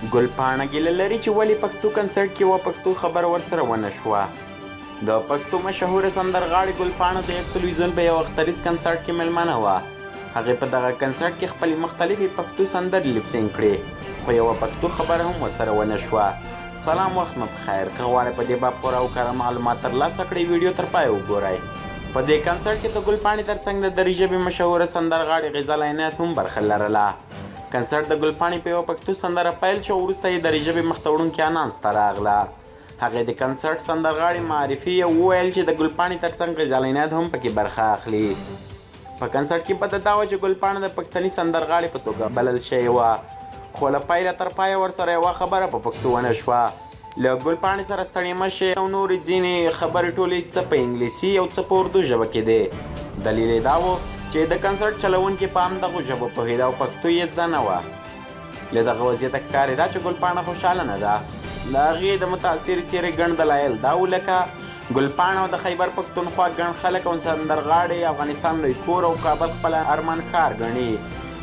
ګلپاڼه ګیله لري چې ولې پښتو کنسرټ کې یوه پښتو خبره ورسره ونه شوه. د پښتو مشهوره سندرغاړې ګلپاڼه د یو تلویزیون په یو اختریز کنسرټ کې مېلمنه وه. هغې په دغه کنسرټ کې خپلې مختلفې پښتو سندرې لیپسینګ کړې، خو یوه پښتو خبره هم ورسره ونه شوه. سلام، وخت مو بخیر. که غواړئ په دې باب پوره او کره معلومات ترلاسه کړئ، ویډیو تر پایه وګورئ. په دې کنسرټ کې د ګلپاڼې ترڅنګ د دري ژبې مشهوره سندرغاړې غزل عنایت هم برخه لرله. کنسرټ د ګلپاڼې په یوه پښتو سندره پیل شو، وروسته یې دري ژبې مخته وړونکې انانس ته راغله. هغې د کنسرټ سندرغاړې معرفي وویل چې د ګلپاڼې ترڅنګ غزل عنایت هم پکې برخه اخلي. په کنسرټ کې بده دا وه چې ګلپاڼه د پښتني سندرغاړې په توګه بلل شوې وه، خو له پیله تر پایه ورسره یوه خبره په پښتو ونه شوه. له ګلپاڼې سره ستړې مه شئ او نورې ځینې خبرې ټولې څه په انګلیسي او څه په اردو ژبه کې دی. دلیل یې دا و چې د کنسرټ چلوونکي په همدغو ژبو پوهېده او پښتو یې زده نه وه. له دغه وضعیته ښکارېده چې ګلپاڼه خوشحاله نه ده. د هغې د متاثرې څېرې ګڼ دلایل دا و لکه ګلپاڼه او د خیبر پښتونخوا ګڼ خلک او سندرغاړې افغانستان لوی کور او کابل خپل ارمان ښار ګڼي.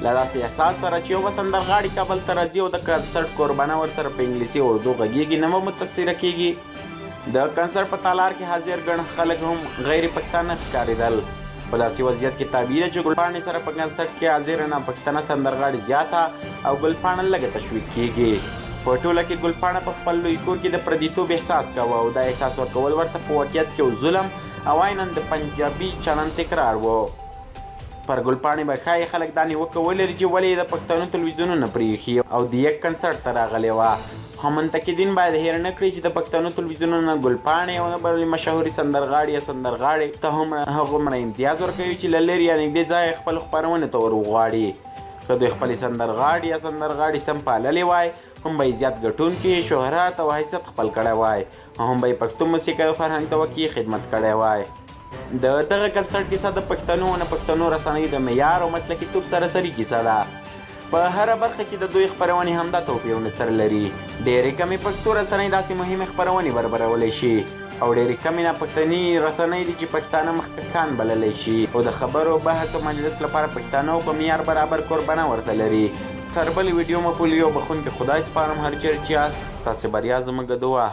له داسې احساس سره چې یوه سندرغاړي کابل ته راځي او د کنسرټ کوربانه ورسره په انګلیسي او اردو غږیږي، نه به متاثره کېږي. د کنسرټ په تالار کې حاضر ګڼ خلک هم غیر پښتانه ښکارېدل. په داسې وضعیت کې طبیعي ده چې ګلپاڼې سره په کنسرټ کې حاضره ناپښتانه سندرغاړې زیاته او ګلپاڼه لږه تشویق کېږي. په ټوله کې ګلپاڼه په خپل لوی کور کې د پردیتوب احساس کوه او دا احساس ورکول ورته په واقعیت کې یو ظلم او عیناً د پنجابي چلند تکرار و. پر ګلپاڼې به ښایي خلک دا نیوکه ولري چې ولې یې د پښتنو تلویزیونونه پرېښي او د یک کنسرټ ته راغلې وه. خو منتقدین باید هېر نه کړي چې د پښتنو تلویزیونونه ګلپاڼې او بلې مشهورې سندرغاړې یا سندرغاړې ته هغومره امتیاز ورکوي چې له لرې یا نږدې ځایه خپل خپرونې ته ور وغواړي. که دوی خپلې سندرغاړي یا سندرغاړي سم پاللې وای، هم به یې زیات ګټونکي شهرت او حیثیت خپل کړی وای، هم به یې پښتو موسیقۍ او فرهنګ ته وکیل خدمت کړی وای. د دغه کنسرټ کیسه د پښتنو او نه پښتنو رسنیو د معیار او مسلکیتوب سره سري کیسه ده. په هره برخه کې د دوی خپرونې همدا توپیرونه سره لري. ډېرې کمې پښتو رسنۍ داسې مهمې خپرونې برابرولی شي او ډېرې کمې ناپښتني رسنۍ دي چې پښتانه مخکښان بللی شي او د خبرو بحث او مجلس لپاره پښتانه په معیار برابر کوربانه ورته لري. تر بلې ویډیو مو په لیو بخونکي خدای سپارم. هر چېرې چې یاست ستاسې بریا زموږ دعا.